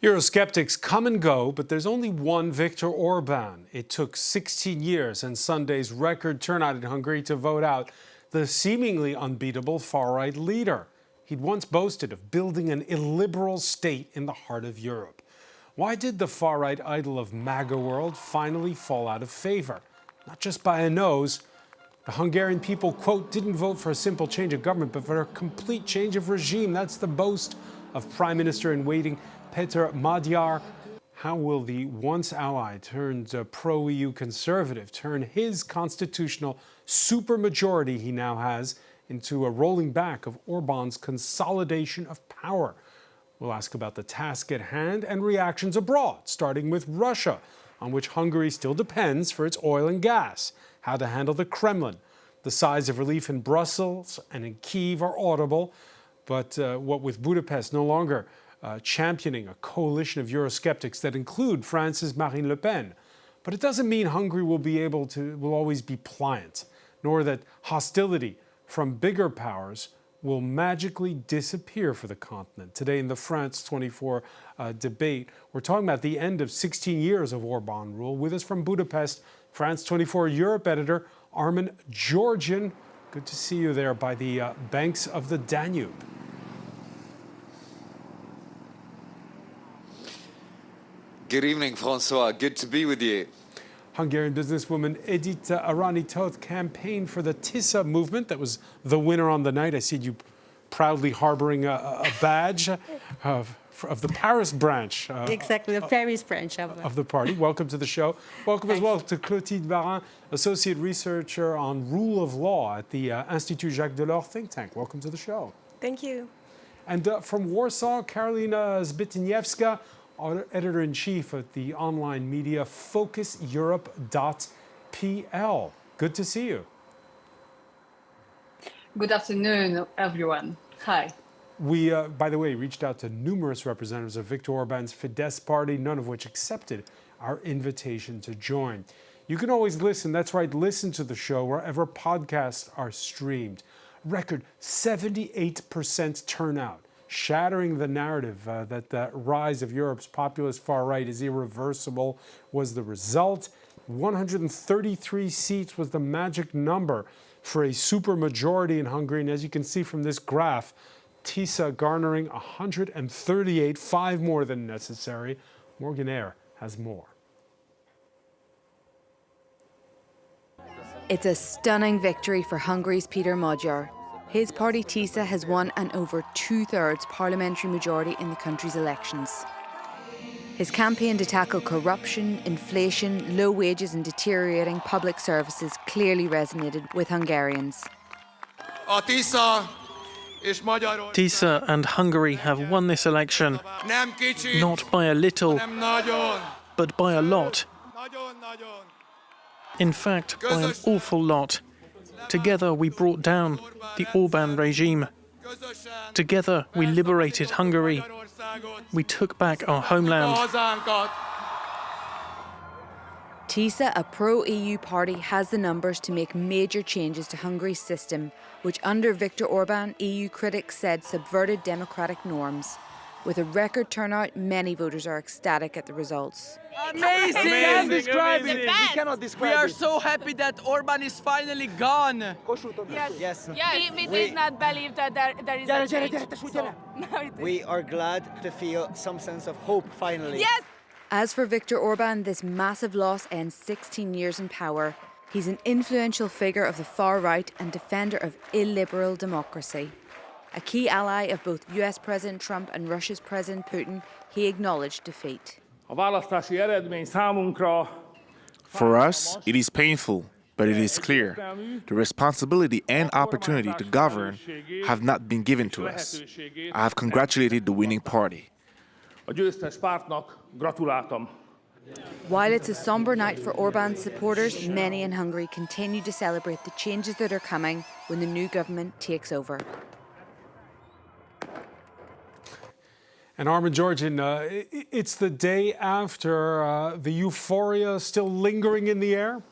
Eurosceptics come and go, but there's only one Viktor Orban. It took 16 years and Sunday's record turnout in Hungary to vote out the seemingly unbeatable far-right leader. He'd once boasted of building an illiberal state in the heart of Europe. Why did the far-right idol of MAGA world finally fall out of favor? Not just by a nose. The Hungarian people, quote, didn't vote for a simple change of government, but for a complete change of regime. That's the boast of Prime Minister-in-waiting Peter Magyar. How will the once ally turned pro-EU conservative turn his constitutional supermajority he now has into a rolling back of Orban's consolidation of power? We'll ask about the task at hand and reactions abroad, starting with Russia, on which Hungary still depends for its oil and gas, how to handle the Kremlin. The sighs of relief in Brussels and in Kyiv are audible, but what with Budapest no longer championing a coalition of Eurosceptics that include France's Marine Le Pen. But it doesn't mean Hungary will always be pliant, nor that hostility from bigger powers will magically disappear for the continent. Today in the France 24 debate, we're talking about the end of 16 years of Orban rule. With us from Budapest, France 24 Europe editor Armin Georgian. Good to see you there by the banks of the Danube. Good evening, Francois. Good to be with you. Hungarian businesswoman Edith Arany-Toth campaigned for the TISA movement that was the winner on the night. I see you proudly harboring a badge of the Paris branch. Exactly, the Paris branch of the party. Welcome to the show. Welcome as well to Clotilde Varin, associate researcher on rule of law at the Institut Jacques Delors think tank. Welcome to the show. Thank you. And from Warsaw, Karolina Zbytniewska, editor-in-chief at the online media FocusEurope.pl. Good to see you. Good afternoon, everyone. Hi. We, by the way, reached out to numerous representatives of Viktor Orban's Fidesz party, none of which accepted our invitation to join. You can always listen, that's right, listen to the show wherever podcasts are streamed. Record 78% turnout. Shattering the narrative that the rise of Europe's populist far right is irreversible was the result. 133 seats was the magic number for a supermajority in Hungary. And as you can see from this graph, TISA garnering 138, 5 more than necessary. Morgan Eyre has more. It's a stunning victory for Hungary's Peter Magyar. His party TISA has won an over two-thirds parliamentary majority in the country's elections. His campaign to tackle corruption, inflation, low wages and deteriorating public services clearly resonated with Hungarians. TISA and Hungary have won this election, not by a little, but by a lot. In fact, by an awful lot. Together we brought down the Orban regime. Together we liberated Hungary. We took back our homeland. TISA, a pro-EU party, has the numbers to make major changes to Hungary's system, which under Viktor Orban, EU critics said subverted democratic norms. With a record turnout, many voters are ecstatic at the results. Amazing! We can't describe it. We cannot describe it. We are so happy that Orban is finally gone. Yes. We did not believe that there is a change. We are glad to feel some sense of hope finally. Yes! As for Viktor Orban, this massive loss ends 16 years in power. He's an influential figure of the far right and defender of illiberal democracy. A key ally of both US President Trump and Russia's President Putin, he acknowledged defeat. For us, it is painful, but it is clear. The responsibility and opportunity to govern have not been given to us. I have congratulated the winning party. While it's a somber night for Orban's supporters, many in Hungary continue to celebrate the changes that are coming when the new government takes over. And Armin Georgian, it's the day after the euphoria still lingering in the air?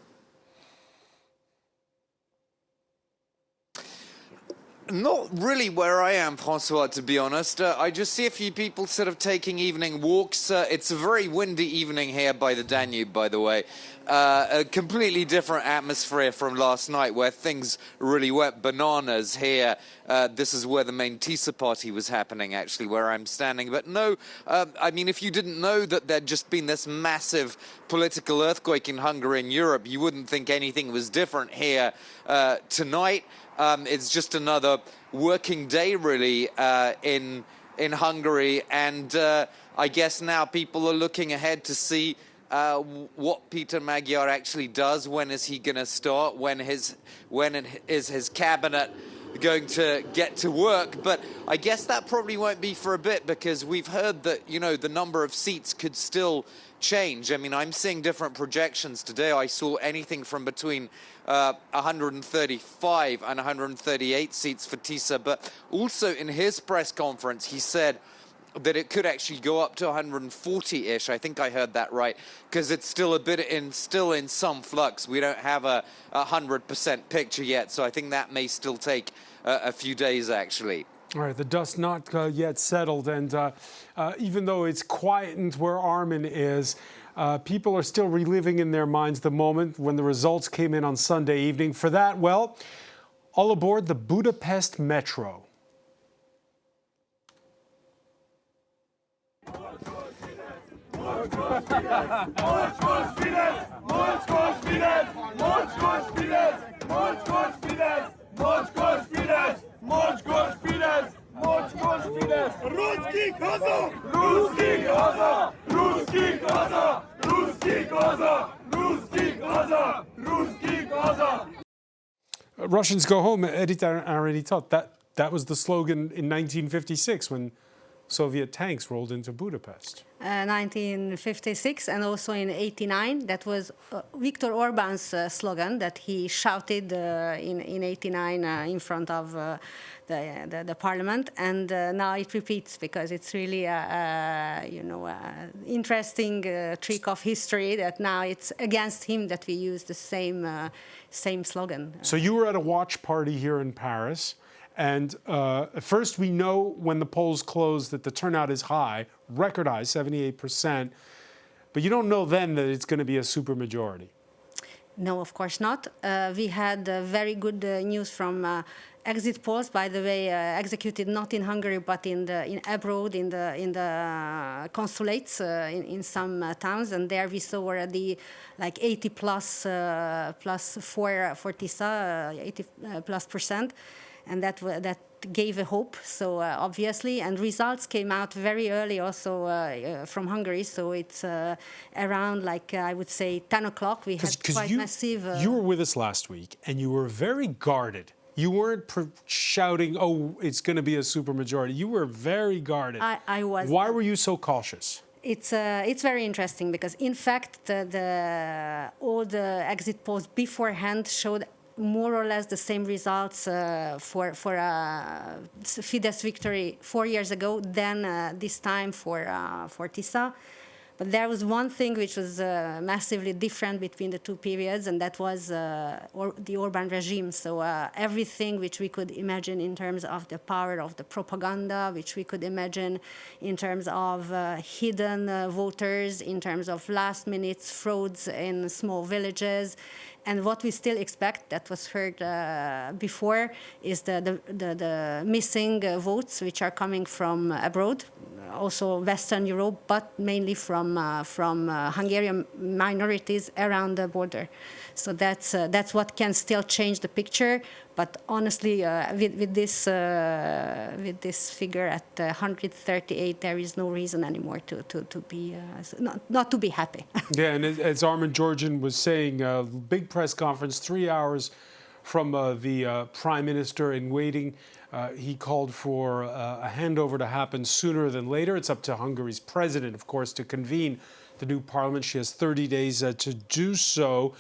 Not really where I am, Francois, to be honest. I just see a few people sort of taking evening walks. It's a very windy evening here by the Danube, by the way. A completely different atmosphere from last night where things really went bananas here. This is where the main TISA party was happening, actually, where I'm standing. But no, I mean, if you didn't know that there'd just been this massive political earthquake in Hungary and Europe, you wouldn't think anything was different here tonight. It's just another working day, really, in Hungary. And I guess now people are looking ahead to see what Peter Magyar actually does. When is he going to start? When is his cabinet going to get to work? But I guess that probably won't be for a bit, because we've heard that, you know, the number of seats could still change. I mean, I'm seeing different projections today. I saw anything from between 135 and 138 seats for TISA, but also in his press conference, he said that it could actually go up to 140-ish. I think I heard that right, because it's still a bit still in some flux. We don't have a 100% picture yet, so I think that may still take a few days, actually. All right, the dust not yet settled, and even though it's quietened where Armin is, people are still reliving in their minds the moment when the results came in on Sunday evening. For that, well, all aboard the Budapest metro. Russians go home. Edith already thought that was the slogan in 1956 when Soviet tanks rolled into Budapest. 1956 and also in 89. That was Viktor Orban's slogan that he shouted in 89 in front of the parliament, and now it repeats because it's really interesting trick of history that now it's against him that we use the same slogan. So you were at a watch party here in Paris. And first, we know when the polls close that the turnout is high, record high, 78%. But you don't know then that it's going to be a supermajority. No, of course not. We had very good news from exit polls, by the way, executed not in Hungary but in abroad in the consulates in some towns, and there we saw already like 80 plus for TISA, 80 plus %. And that gave a hope, so obviously. And results came out very early also from Hungary, so it's around, like, I would say, 10 o'clock. We had quite massive... You were with us last week, and you were very guarded. You weren't shouting, oh, it's going to be a supermajority. You were very guarded. I was. Why were you so cautious? It's very interesting because, in fact, all the exit polls beforehand showed more or less the same results for Fidesz victory 4 years ago than this time for TISA. But there was one thing which was massively different between the two periods, and that was the Orban regime. So everything which we could imagine in terms of the power of the propaganda, which we could imagine in terms of hidden voters, in terms of last-minute frauds in small villages, and what we still expect, that was heard before, is the missing votes which are coming from abroad, also Western Europe, but mainly from Hungarian minorities around the border. So that's what can still change the picture. But honestly, with this figure at 138, there is no reason anymore to be not to be happy. Yeah, and as Armin Georgian was saying, big press conference, 3 hours from the Prime Minister-in-waiting. He called for a handover to happen sooner than later. It's up to Hungary's president, of course, to convene the new parliament. She has 30 days to do so.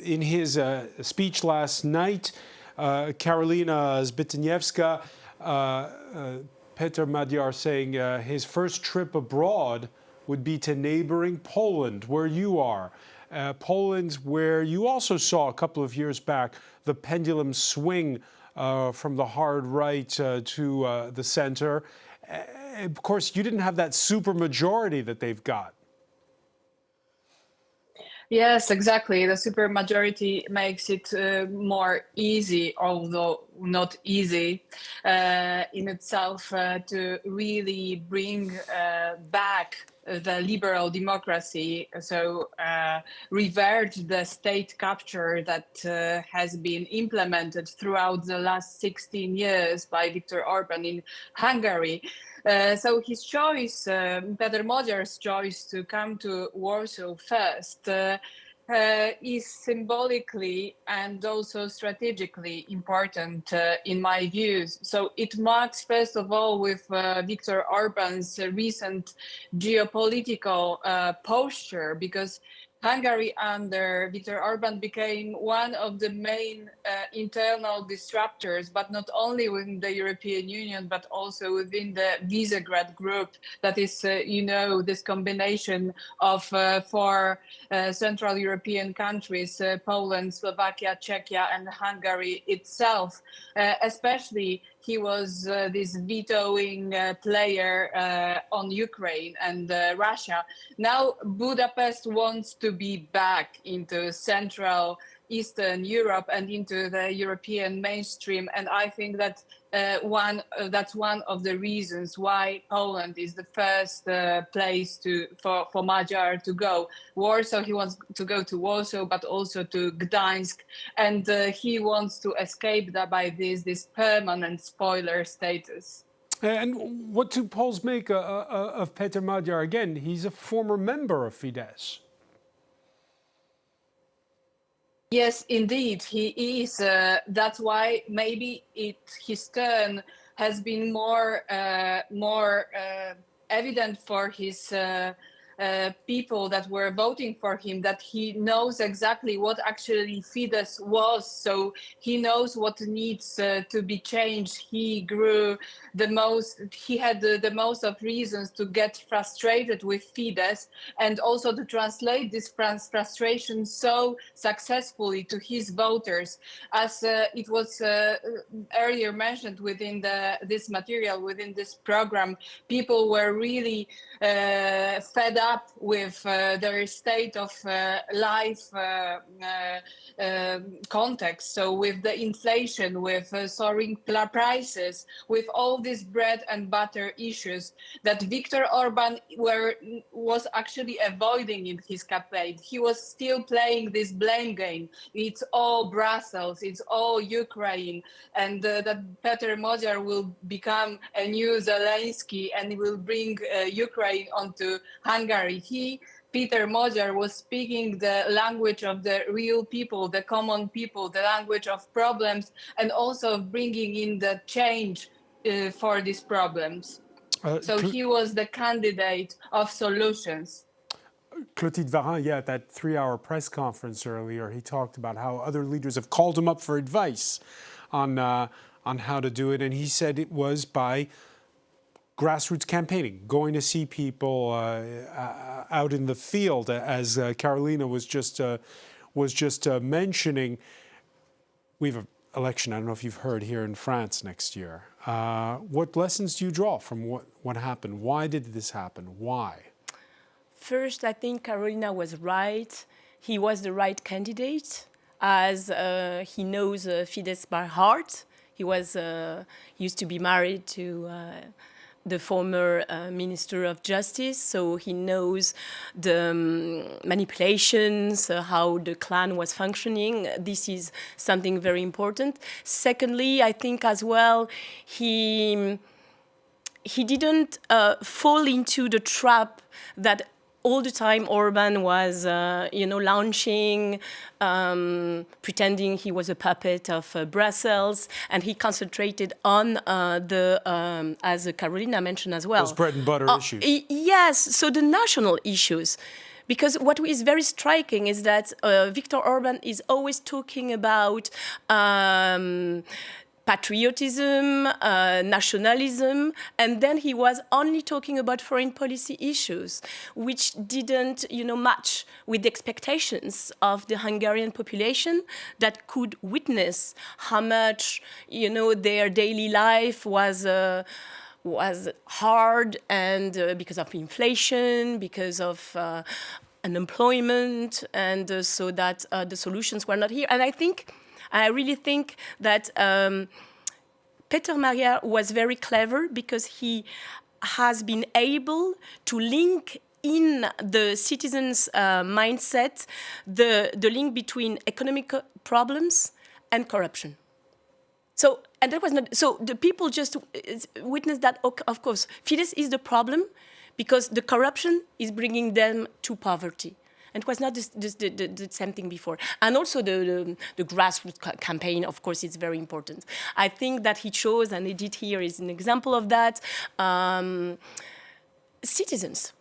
In his speech last night, Karolina Zbytniewska, Peter Magyar saying his first trip abroad would be to neighboring Poland, where you are. Poland, where you also saw a couple of years back the pendulum swing from the hard right to the center. Of course, you didn't have that supermajority that they've got. Yes, exactly. The supermajority makes it more easy, although not easy in itself, to really bring back the liberal democracy, so revert the state capture that has been implemented throughout the last 16 years by Viktor Orban in Hungary. So his choice, Peter Magyar's choice to come to Warsaw first, is symbolically and also strategically important in my views. So it marks, first of all, with Viktor Orban's recent geopolitical posture, because Hungary under Viktor Orban became one of the main internal disruptors, but not only within the European Union, but also within the Visegrad group. That is, this combination of four Central European countries, Poland, Slovakia, Czechia, and Hungary itself. Especially, he was this vetoing player on Ukraine and Russia. Now Budapest wants to be back into Central Eastern Europe and into the European mainstream, and I think that that's one of the reasons why Poland is the first place for Magyar to go. Warsaw, he wants to go to Warsaw, but also to Gdańsk, and he wants to escape by this permanent spoiler status. And what do Poles make of Peter Magyar? Again, he's a former member of Fidesz. Yes, indeed, he is. That's why maybe his turn has been more evident for his people that were voting for him, that he knows exactly what actually Fidesz was. So he knows what needs to be changed. He grew the most, he had the most of reasons to get frustrated with Fidesz, and also to translate this frustration so successfully to his voters. As it was earlier mentioned within this material, within this program, people were really fed up with their state of life context. So with the inflation, with soaring prices, with all these bread and butter issues that Viktor Orban was actually avoiding in his campaign. He was still playing this blame game. It's all Brussels, it's all Ukraine, and that Peter Magyar will become a new Zelensky and will bring Ukraine onto Hungary. Peter Magyar was speaking the language of the real people, the common people, the language of problems, and also bringing in the change for these problems. So he was the candidate of solutions. Clotilde Varin, at that 3-hour press conference earlier, he talked about how other leaders have called him up for advice on how to do it, and he said it was by grassroots campaigning, going to see people out in the field, as Carolina was just mentioning. We have an election, I don't know if you've heard, here in France next year. What lessons do you draw from what happened? Why did this happen? Why? First, I think Carolina was right. He was the right candidate, as he knows Fidesz by heart. He used to be married to the former Minister of Justice, so he knows the manipulations, how the clan was functioning. This is something very important. Secondly, I think as well, he didn't fall into the trap that all the time Orban was, launching, pretending he was a puppet of Brussels, and he concentrated on as Carolina mentioned as well, those bread and butter issues. Yes, so the national issues. Because what is very striking is that Viktor Orban is always talking about patriotism, nationalism, and then he was only talking about foreign policy issues, which didn't, match with the expectations of the Hungarian population that could witness how much, their daily life was hard, and because of inflation, because of unemployment, and so that the solutions were not here. And I really think that Peter Magyar was very clever, because he has been able to link in the citizens' mindset the link between economic problems and corruption. So, and that was not, so the people just witnessed that, of course, Fidesz is the problem, because the corruption is bringing them to poverty. And it was not the same thing before. And also the grassroots campaign, of course, is very important. I think that he chose, and Edith here is an example of that, citizens.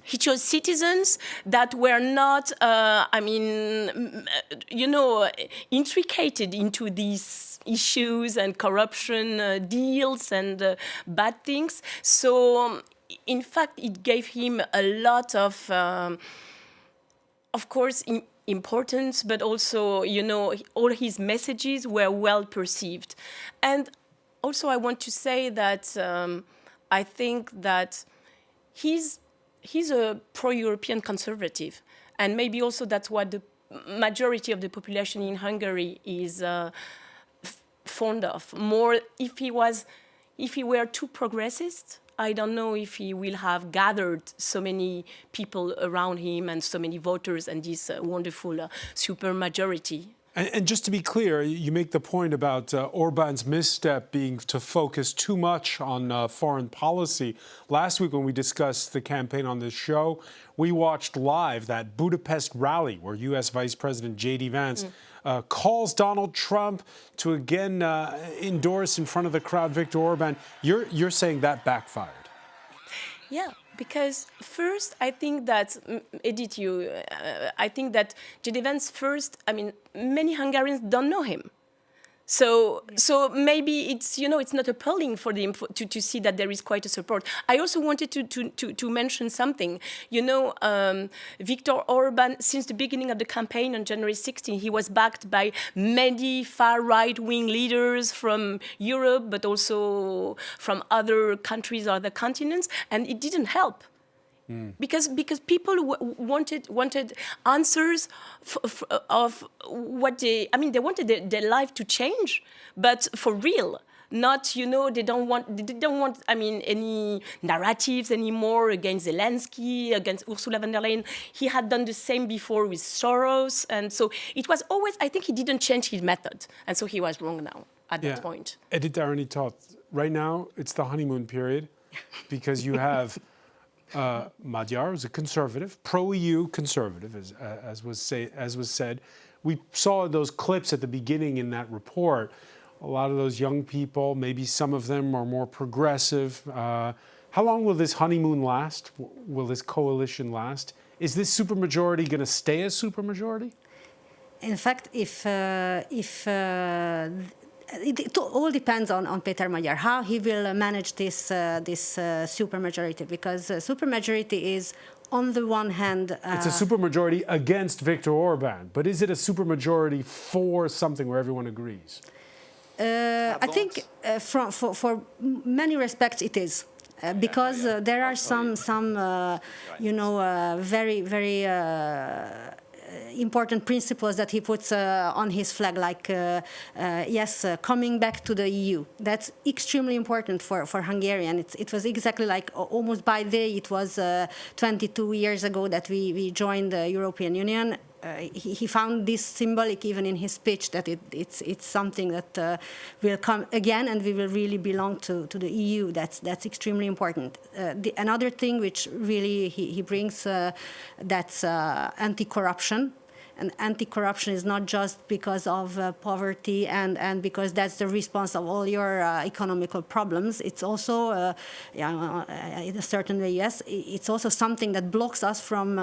He chose citizens that were not, intricated into these issues and corruption deals and bad things. So, in fact, it gave him a lot of course, importance, but also, all his messages were well perceived. And also, I want to say that I think that he's a pro-European conservative, and maybe also that's what the majority of the population in Hungary is fond of. More, if he were too progressist, I don't know if he will have gathered so many people around him and so many voters and this wonderful supermajority. And just to be clear, you make the point about Orban's misstep being to focus too much on foreign policy. Last week when we discussed the campaign on this show, we watched live that Budapest rally where U.S. Vice President J.D. Vance calls Donald Trump to again endorse in front of the crowd Viktor Orban. You're saying that backfired. Yeah, because first, I think that, Edith, I think that J.D. Vance first, many Hungarians don't know him. So maybe it's, it's not appealing for them to see that there is quite a support. I also wanted to mention something. Viktor Orban, since the beginning of the campaign on January 16, he was backed by many far right-wing leaders from Europe, but also from other countries, other continents, and it didn't help. Because people wanted answers of what they wanted their life to change, but for real. Not, they don't want any narratives anymore against Zelensky, against Ursula von der Leyen. He had done the same before with Soros, and so it was always, I think he didn't change his method, and so he was wrong now at that point. Edith Darani-Toth, right now it's the honeymoon period, because you have Magyar is a conservative, pro-EU conservative, as was said. We saw those clips at the beginning in that report. A lot of those young people, maybe some of them are more progressive. How long will this honeymoon last? Will this coalition last? Is this supermajority going to stay a supermajority? In fact, it all depends on Peter Magyar, how he will manage this supermajority, because supermajority is, on the one hand... it's a supermajority against Viktor Orban, but is it a supermajority for something where everyone agrees? I think for many respects it is. Because there are some very, very... important principles that he puts on his flag, like, coming back to the EU. That's extremely important for Hungarian. It was exactly like almost by day, it was 22 years ago that we joined the European Union. He found this symbolic even in his speech, that it's something that will come again, and we will really belong to the EU. That's extremely important. Another thing which really he brings, that's anti-corruption. And anti-corruption is not just because of poverty and because that's the response of all your economical problems. It's also, in a certain way, yes, it's also something that blocks us from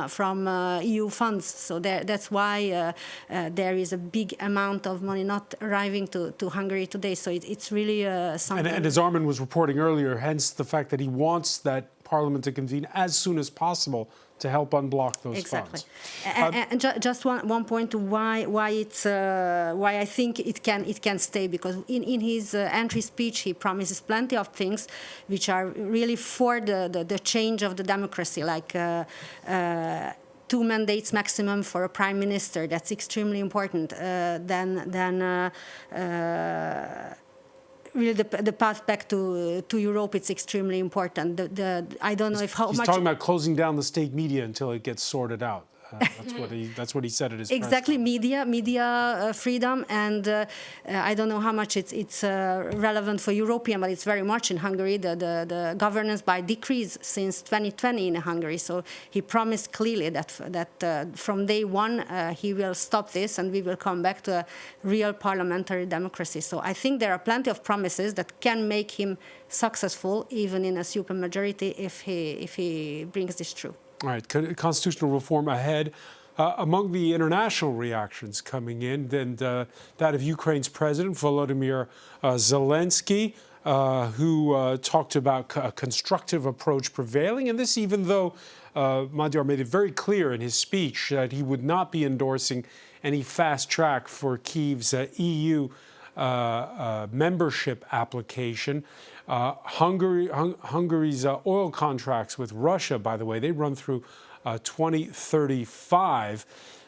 EU funds. So that's why there is a big amount of money not arriving to Hungary today. So it's really something. And as Armin was reporting earlier, hence the fact that he wants that Parliament to convene as soon as possible to help unblock those funds. And just one point to why I think it can stay, because in his entry speech he promises plenty of things which are really for the change of the democracy, like 2 mandates maximum for a prime minister. That's extremely important. Really, the path back to Europe, it's extremely important. I don't know if how He's much. talking about closing down the state media until it gets sorted out. That's what he said at his exactly press media freedom, and I don't know how much it's relevant for European, but it's very much in Hungary. The governance by decrees since 2020 in Hungary. So he promised clearly that from day one he will stop this, and we will come back to a real parliamentary democracy. So I think there are plenty of promises that can make him successful, even in a supermajority, if he brings this true. All right, constitutional reform ahead. Among the international reactions coming in, then that of Ukraine's President Volodymyr Zelensky, who talked about a constructive approach prevailing, and this even though Magyar made it very clear in his speech that he would not be endorsing any fast track for Kyiv's EU membership application. Hungary's oil contracts with Russia, by the way, they run through 2035.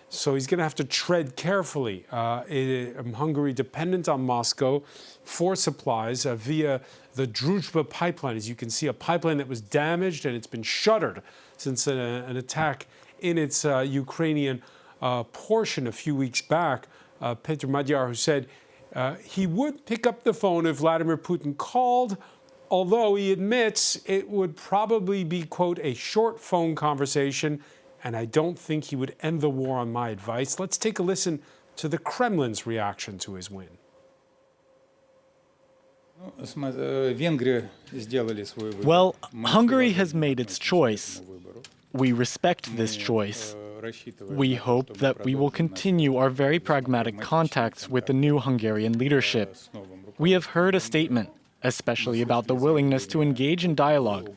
So he's going to have to tread carefully. Hungary dependent on Moscow for supplies via the Druzhba pipeline. As you can see, a pipeline that was damaged and it's been shuttered since an attack in its Ukrainian portion a few weeks back. Peter Magyar, who said he would pick up the phone if Vladimir Putin called, although he admits it would probably be, quote, a short phone conversation, and I don't think he would end the war on my advice. Let's take a listen to the Kremlin's reaction to his win. Well, Hungary has made its choice. We respect this choice. We hope that we will continue our very pragmatic contacts with the new Hungarian leadership. We have heard a statement, especially about the willingness to engage in dialogue.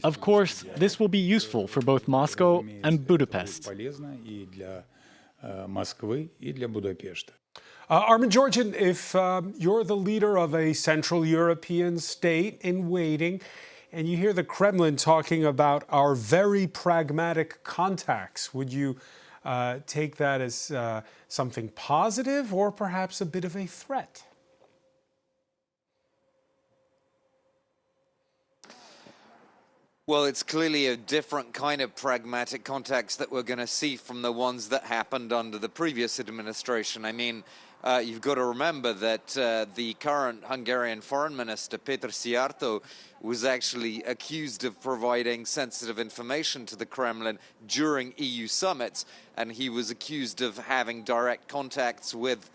Of course, this will be useful for both Moscow and Budapest. Armin Georgian, if you're the leader of a Central European state in waiting, and you hear the Kremlin talking about our very pragmatic contacts, would you take that as something positive or perhaps a bit of a threat? Well, it's clearly a different kind of pragmatic contacts that we're going to see from the ones that happened under the previous administration. I mean, you've got to remember that the current Hungarian foreign minister, Péter Szijjártó, was actually accused of providing sensitive information to the Kremlin during EU summits, and he was accused of having direct contacts with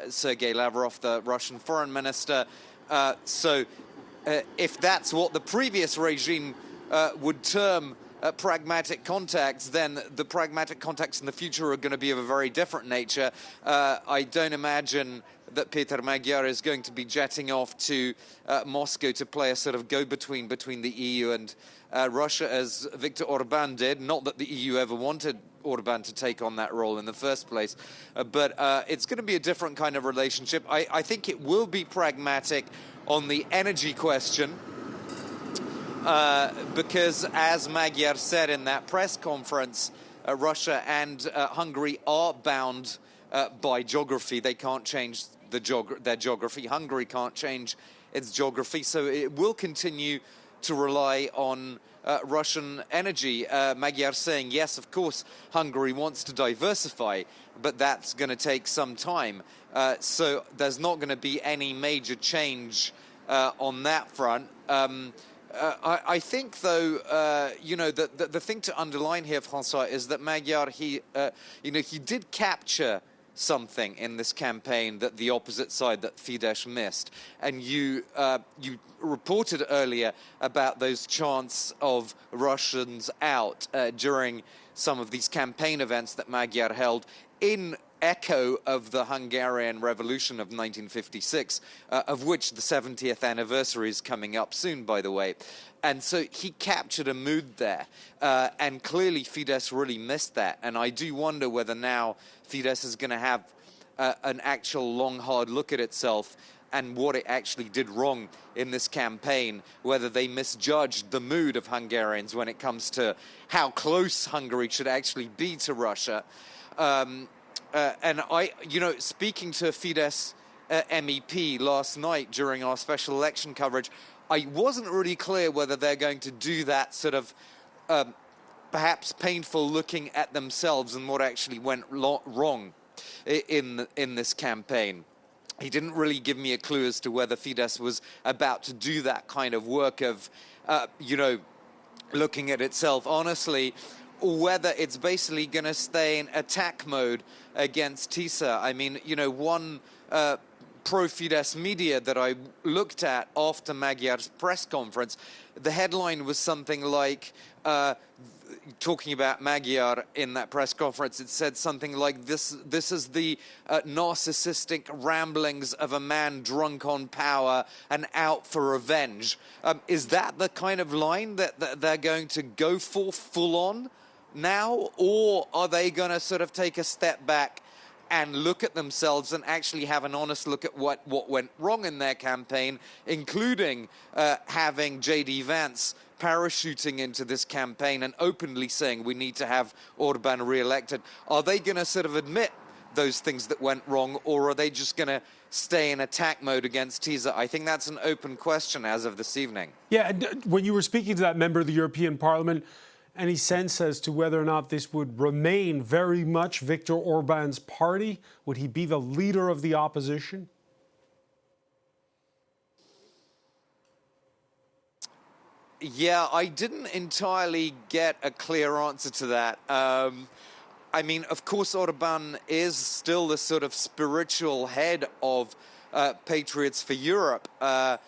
Sergei Lavrov, the Russian foreign minister. So if that's what the previous regime would term pragmatic contacts, then the pragmatic contacts in the future are going to be of a very different nature. I don't imagine that Peter Magyar is going to be jetting off to Moscow to play a sort of go-between between the EU and Russia, as Viktor Orban did. Not that the EU ever wanted Orban to take on that role in the first place, but it's going to be a different kind of relationship. I think it will be pragmatic on the energy question, because, as Magyar said in that press conference, Russia and Hungary are bound by geography. They can't change their geography. Hungary can't change its geography, so it will continue to rely on Russian energy. Magyar saying, yes, of course, Hungary wants to diversify, but that's going to take some time. So there's not going to be any major change on that front. I think, though, the thing to underline here, François, is that Magyar, he did capture something in this campaign that the opposite side, that Fidesz, missed. And you reported earlier about those chants of Russians out during some of these campaign events that Magyar held in echo of the Hungarian Revolution of 1956, of which the 70th anniversary is coming up soon, by the way. And so he captured a mood there, and clearly Fidesz really missed that. And I do wonder whether now Fidesz is going to have an actual long, hard look at itself and what it actually did wrong in this campaign, whether they misjudged the mood of Hungarians when it comes to how close Hungary should actually be to Russia. And speaking to a Fidesz MEP last night during our special election coverage, I wasn't really clear whether they're going to do that sort of perhaps painful looking at themselves and what actually went wrong in this campaign. He didn't really give me a clue as to whether Fidesz was about to do that kind of work of, looking at itself honestly, or whether it's basically going to stay in attack mode against TISA. I mean, one pro-Fidesz media that I looked at after Magyar's press conference, the headline was something like, talking about Magyar in that press conference, it said something like, this is the narcissistic ramblings of a man drunk on power and out for revenge. Is that the kind of line that they're going to go for full on now, or are they going to sort of take a step back and look at themselves and actually have an honest look at what went wrong in their campaign, including having J.D. Vance parachuting into this campaign and openly saying we need to have Orban re-elected? Are they going to sort of admit those things that went wrong, or are they just going to stay in attack mode against TISA? I think that's an open question as of this evening. Yeah, when you were speaking to that member of the European Parliament, any sense as to whether or not this would remain very much Viktor Orban's party? Would he be the leader of the opposition? Yeah, I didn't entirely get a clear answer to that. I mean, of course, Orban is still the sort of spiritual head of Patriots for Europe. I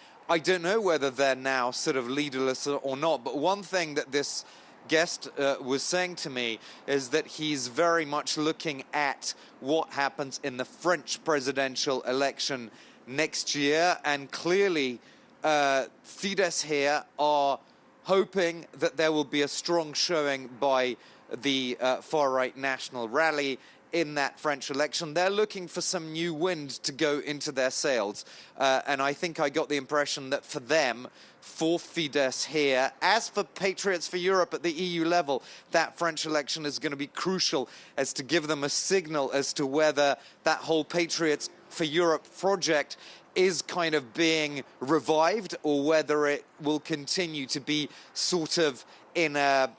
don't know whether they're now sort of leaderless or not, but one thing that this guest was saying to me is that he's very much looking at what happens in the French presidential election next year, and clearly Fidesz here are hoping that there will be a strong showing by the far-right National Rally in that French election. They're looking for some new wind to go into their sails. And I think I got the impression that for them, for Fidesz here, as for Patriots for Europe at the EU level, that French election is going to be crucial as to give them a signal as to whether that whole Patriots for Europe project is kind of being revived, or whether it will continue to be sort of in a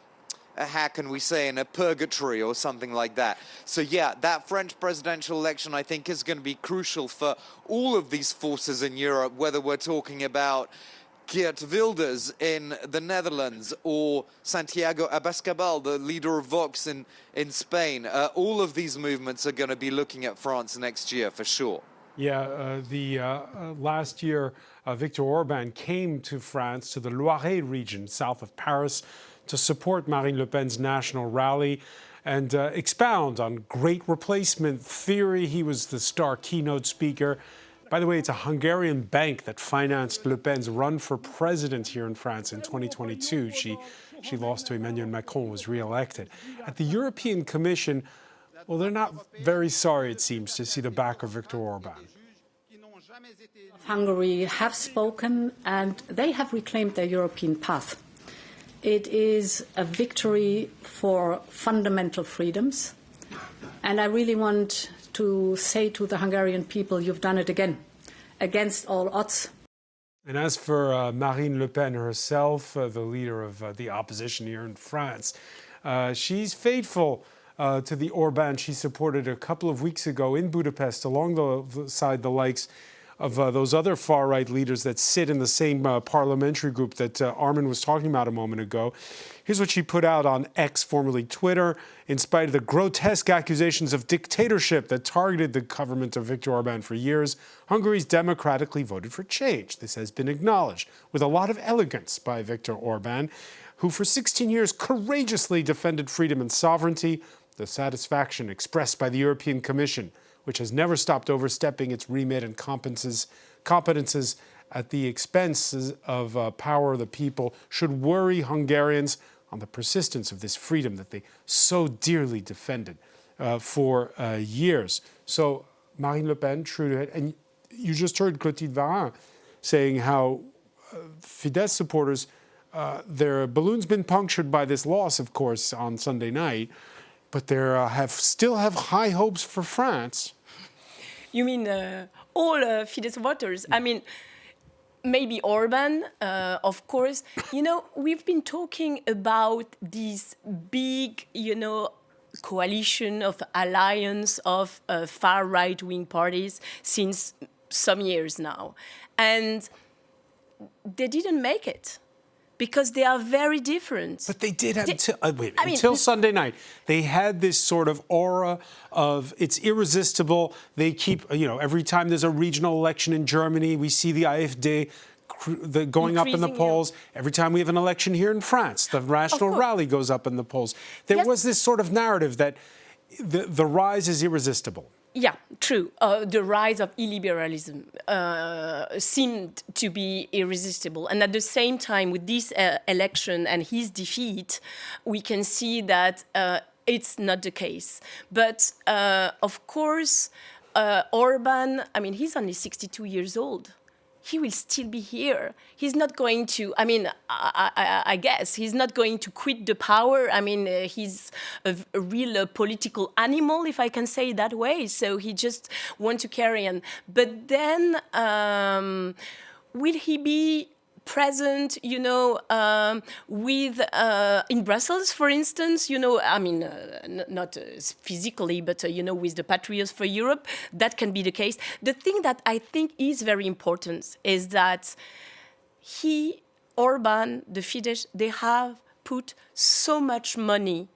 how can we say, in a purgatory or something like that. So yeah, that French presidential election, I think, is going to be crucial for all of these forces in Europe, whether we're talking about Geert Wilders in the Netherlands or Santiago Abascal, the leader of Vox in Spain. All of these movements are going to be looking at France next year for sure. Yeah, last year, Viktor Orban came to France, to the Loiret region, south of Paris, to support Marine Le Pen's national rally and expound on great replacement theory. He was the star keynote speaker. By the way, it's a Hungarian bank that financed Le Pen's run for president here in France in 2022. She lost to Emmanuel Macron, was re-elected. At the European Commission, well, they're not very sorry, it seems, to see the back of Viktor Orban. Hungary have spoken and they have reclaimed their European path. It is a victory for fundamental freedoms. And I really want to say to the Hungarian people, you've done it again, against all odds. And as for Marine Le Pen herself, the leader of the opposition here in France, she's faithful to the Orban she supported a couple of weeks ago in Budapest, alongside the likes those other far-right leaders that sit in the same parliamentary group that Armin was talking about a moment ago. Here's what she put out on X, formerly Twitter. In spite of the grotesque accusations of dictatorship that targeted the government of Viktor Orban for years, Hungary's democratically voted for change. This has been acknowledged with a lot of elegance by Viktor Orban, who for 16 years courageously defended freedom and sovereignty, the satisfaction expressed by the European Commission, which has never stopped overstepping its remit and competences at the expenses of power of the people, should worry Hungarians on the persistence of this freedom that they so dearly defended for years. So Marine Le Pen, true to it, and you just heard Clotilde Varin saying how Fidesz supporters, their balloon's been punctured by this loss, of course, on Sunday night, but they still have high hopes for France. You mean all Fidesz voters? I mean, maybe Orban, of course. You know, we've been talking about this big, coalition of alliance of far right-wing parties since some years now. And they didn't make it because they are very different. But they did until Sunday night. They had this sort of aura of it's irresistible. They keep, every time there's a regional election in Germany, we see the AfD going up in the polls. Every time we have an election here in France, the National Rally goes up in the polls. There was this sort of narrative that the rise is irresistible. Yeah, true. The rise of illiberalism seemed to be irresistible. And at the same time, with this election and his defeat, we can see that it's not the case. But of course, Orban, he's only 62 years old. He will still be here. He's not going to, I guess, he's not going to quit the power. He's a real political animal, if I can say it that way. So he just wants to carry on. But then, will he be present, with in Brussels, for instance, not physically, but, with the Patriots for Europe? That can be the case. The thing that I think is very important is that Orban, the Fidesz, they have put so much money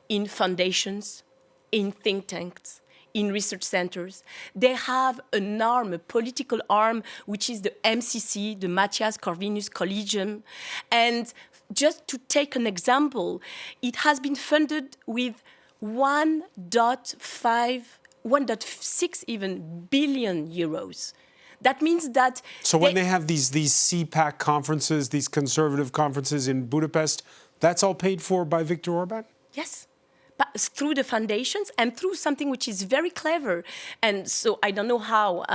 in foundations, in think tanks, in research centers. They have an arm, a political arm, which is the MCC, the Matthias Corvinus Collegium. And just to take an example, it has been funded with 1.6 even billion euros. That means that... So when they have these CPAC conferences, these conservative conferences in Budapest, that's all paid for by Viktor Orban? Yes. But through the foundations and through something which is very clever. And so I don't know how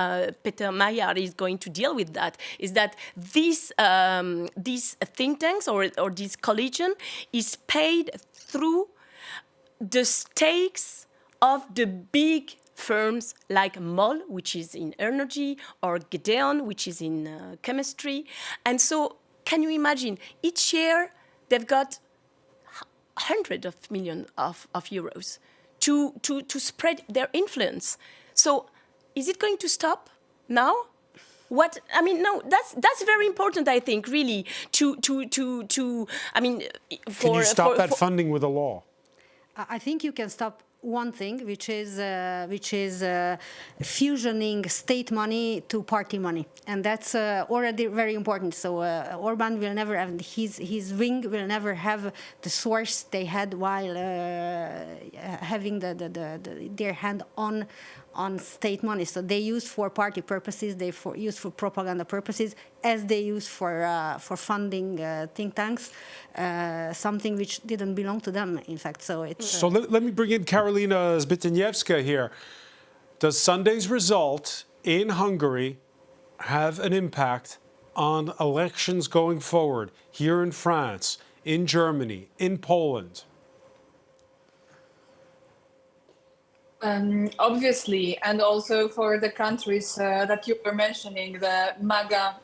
Peter Magyar is going to deal with that, is that these think tanks or this collegium is paid through the stakes of the big firms like MOL, which is in energy, or Gedeon, which is in chemistry. And so can you imagine, each year they've got hundreds of millions of euros to spread their influence. So is it going to stop now? No, that's very important, I think, really, Can you stop that funding with a law? I think you can stop one thing, which is fusioning state money to party money, and that's already very important. So Orban will never have his wing will never have the source they had while having their hand on state money. So they use for party purposes, use for propaganda purposes, as they use for funding think tanks, something which didn't belong to them, in fact. So it's... So let me bring in Karolina Zbytniewska here. Does Sunday's result in Hungary have an impact on elections going forward here in France, in Germany, in Poland? Obviously, and also for the countries that you were mentioning, the MAGA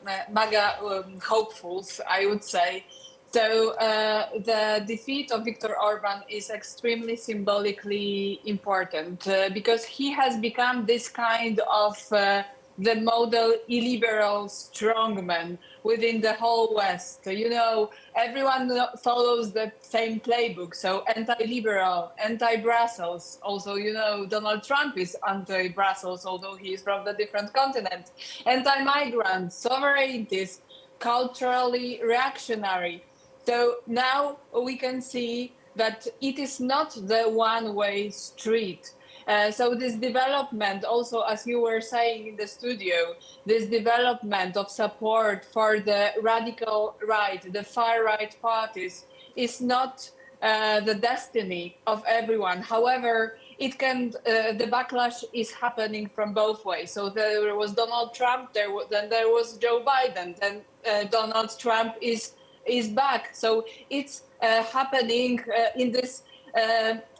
hopefuls, I would say. So the defeat of Viktor Orban is extremely symbolically important because he has become this kind of the model illiberal strongman within the whole West. You know, everyone follows the same playbook. So anti-liberal, anti-Brussels. Also, you know, Donald Trump is anti-Brussels, although he is from a different continent. Anti-migrant, sovereignties, culturally reactionary. So now we can see that it is not the one-way street. So this development, also as you were saying in the studio, this development of support for the radical right, the far-right parties, is not the destiny of everyone. However, it can. The backlash is happening from both ways. So there was Donald Trump, then there was Joe Biden, then Donald Trump is back. So it's happening in this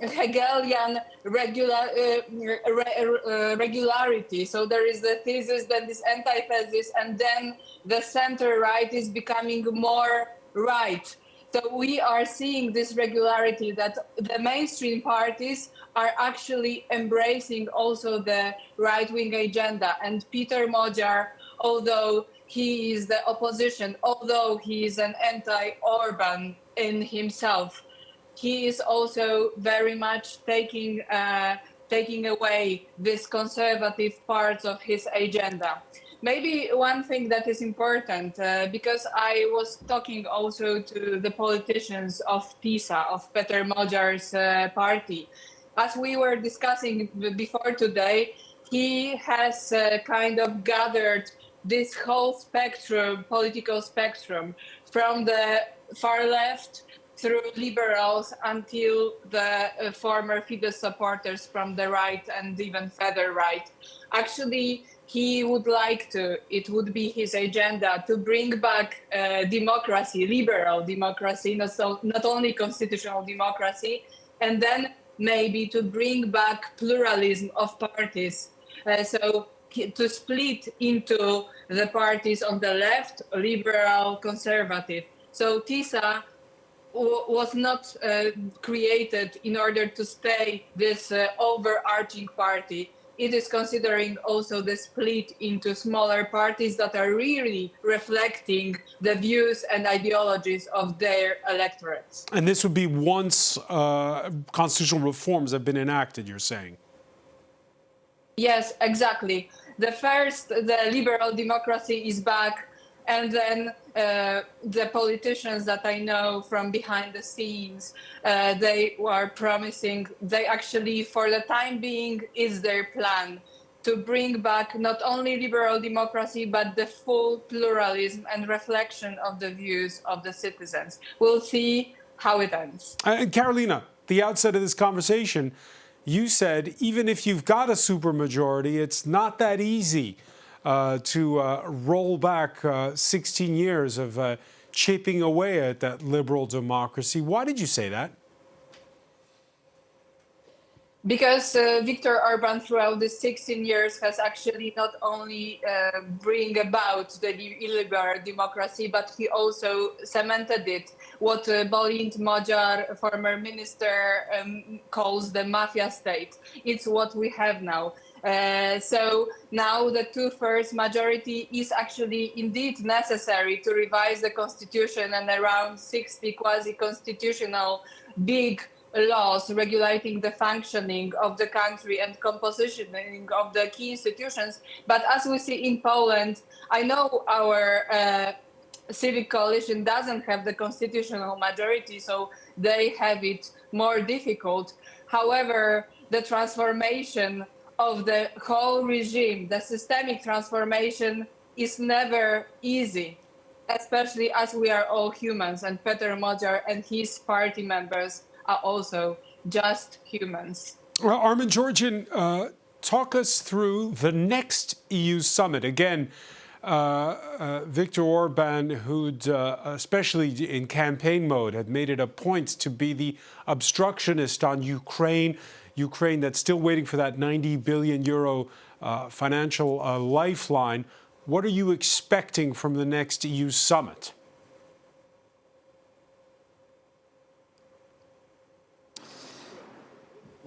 Hegelian regularity. So there is the thesis, then this antithesis, and then the center right is becoming more right. So we are seeing this regularity that the mainstream parties are actually embracing also the right-wing agenda. And Peter Magyar, although he is the opposition, although he is an anti-Orban in himself, he is also very much taking away this conservative parts of his agenda. Maybe one thing that is important, because I was talking also to the politicians of TISA, of Peter Magyar's party. As we were discussing before today, he has kind of gathered this whole spectrum, political spectrum, from the far left through liberals until the former Fidesz supporters from the right and even further right. Actually, he would like to, it would be his agenda to bring back democracy, liberal democracy, not only constitutional democracy, and then maybe to bring back pluralism of parties. So to split into the parties on the left, liberal, conservative. So TISA was not created in order to stay this overarching party. It is considering also the split into smaller parties that are really reflecting the views and ideologies of their electorates. And this would be once constitutional reforms have been enacted, you're saying? Yes, exactly. The first, the liberal democracy is back, and then the politicians that I know from behind the scenes, they were promising, they actually, for the time being, is their plan to bring back not only liberal democracy, but the full pluralism and reflection of the views of the citizens. We'll see how it ends. Carolina, the outset of this conversation, you said even if you've got a supermajority, it's not that easy to roll back 16 years of chipping away at that liberal democracy. Why did you say that? Because Viktor Orban throughout the 16 years has actually not only bring about the illiberal democracy, but he also cemented it, what Balint Magyar, former minister, calls the mafia state. It's what we have now. So now the two-thirds majority is actually indeed necessary to revise the constitution, and around 60 quasi-constitutional big laws regulating the functioning of the country and compositioning of the key institutions. But as we see in Poland, I know our civic coalition doesn't have the constitutional majority, so they have it more difficult. However, the transformation of the whole regime, the systemic transformation, is never easy, especially as we are all humans, and Peter Magyar and his party members are also just humans. Well, Armin Georgian, talk us through the next EU summit. Again, Viktor Orban, who'd, especially in campaign mode, had made it a point to be the obstructionist on Ukraine that's still waiting for that 90 billion euro financial lifeline. What are you expecting from the next EU summit?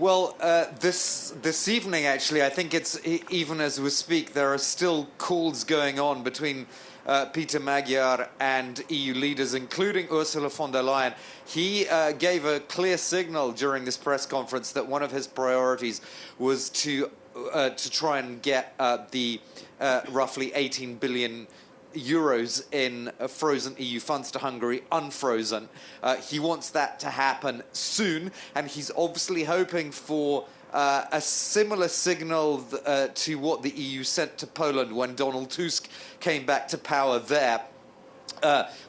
Well, this evening, actually, I think it's even as we speak, there are still calls going on between Peter Magyar and EU leaders, including Ursula von der Leyen. He gave a clear signal during this press conference that one of his priorities was to try and get the roughly 18 billion euros in frozen EU funds to Hungary unfrozen. He wants that to happen soon, and he's obviously hoping for a similar signal to what the EU sent to Poland when Donald Tusk came back to power there.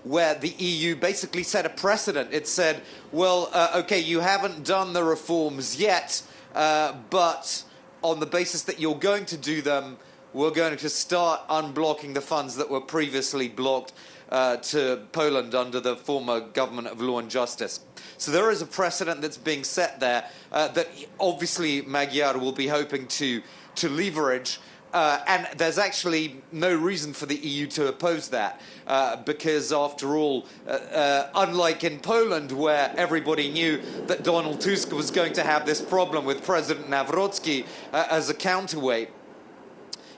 Where the EU basically set a precedent. It said, well, okay, you haven't done the reforms yet, but on the basis that you're going to do them, we're going to start unblocking the funds that were previously blocked to Poland under the former government of Law and Justice. So there is a precedent that's being set there that obviously Magyar will be hoping to leverage. And there's actually no reason for the EU to oppose that because, after all, unlike in Poland, where everybody knew that Donald Tusk was going to have this problem with President Nawrocki as a counterweight,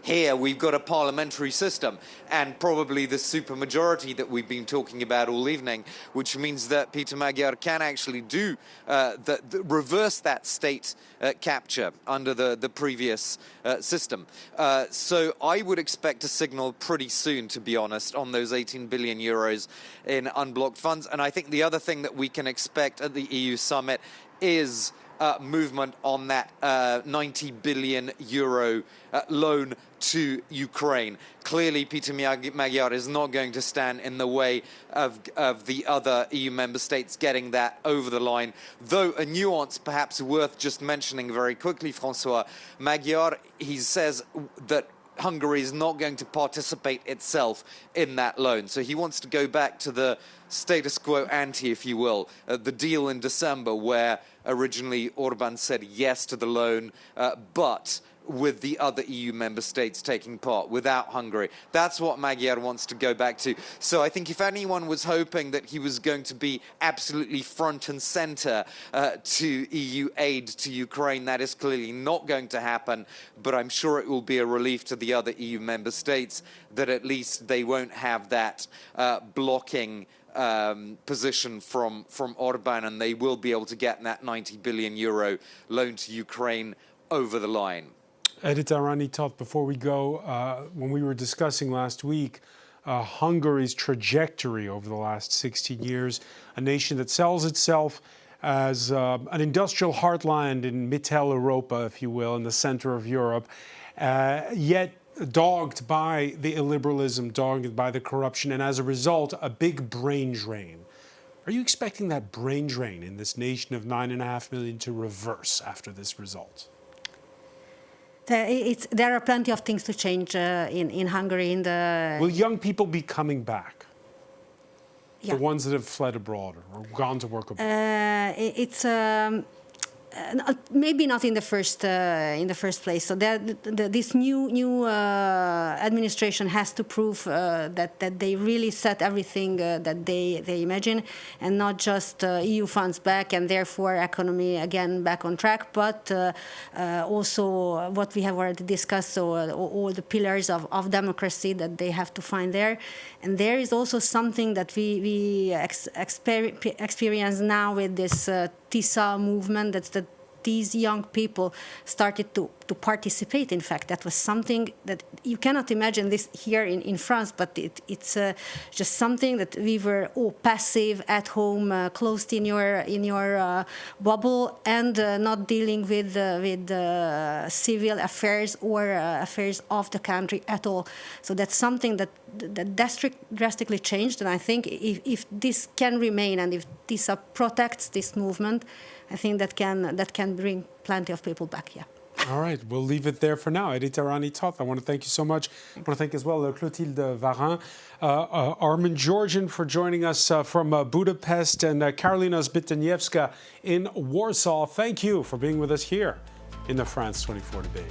here we've got a parliamentary system and probably the supermajority that we've been talking about all evening, which means that Peter Magyar can actually do reverse that state capture under the previous system. So I would expect a signal pretty soon, to be honest, on those 18 billion euros in unblocked funds. And I think the other thing that we can expect at the EU summit is movement on that 90 billion euro loan to Ukraine. Clearly, Peter Magyar is not going to stand in the way of the other EU member states getting that over the line. Though a nuance perhaps worth just mentioning very quickly, Francois, Magyar, he says that Hungary is not going to participate itself in that loan. So he wants to go back to the status quo ante, if you will, the deal in December where originally Orban said yes to the loan, but with the other EU member states taking part, without Hungary. That's what Magyar wants to go back to. So I think if anyone was hoping that he was going to be absolutely front and center to EU aid to Ukraine, that is clearly not going to happen. But I'm sure it will be a relief to the other EU member states that at least they won't have that blocking position from Orban, and they will be able to get that 90 billion euro loan to Ukraine over the line. Edith Arani-Toth, before we go, when we were discussing last week Hungary's trajectory over the last 16 years, a nation that sells itself as an industrial heartland in Mitteleuropa, if you will, in the center of Europe, yet dogged by the illiberalism, dogged by the corruption, and as a result, a big brain drain. Are you expecting that brain drain in this nation of 9.5 million to reverse after this result? There are plenty of things to change in Hungary. Will young people be coming back? Yeah. The ones that have fled abroad or gone to work abroad? It's maybe not in the first place. So this new administration has to prove that they really set everything that they imagine, and not just EU funds back and therefore economy again back on track, but also what we have already discussed. So all the pillars of democracy that they have to find there, and there is also something that we experience now with this TISA movement. That's that these young people started to participate. In fact, that was something that you cannot imagine this here in France, but it's just something that we were all passive at home, closed in your bubble, and not dealing with civil affairs or affairs of the country at all. So that's something that drastically changed, and I think if this can remain and if TISA protects this movement, I think that can bring plenty of people back, yeah. All right, we'll leave it there for now. Edith Arani-Toth, I want to thank you so much. I want to thank as well Clotilde Varin, Armin Georgian for joining us from Budapest, and Karolina Zbytniewska in Warsaw. Thank you for being with us here in the France 24 debate.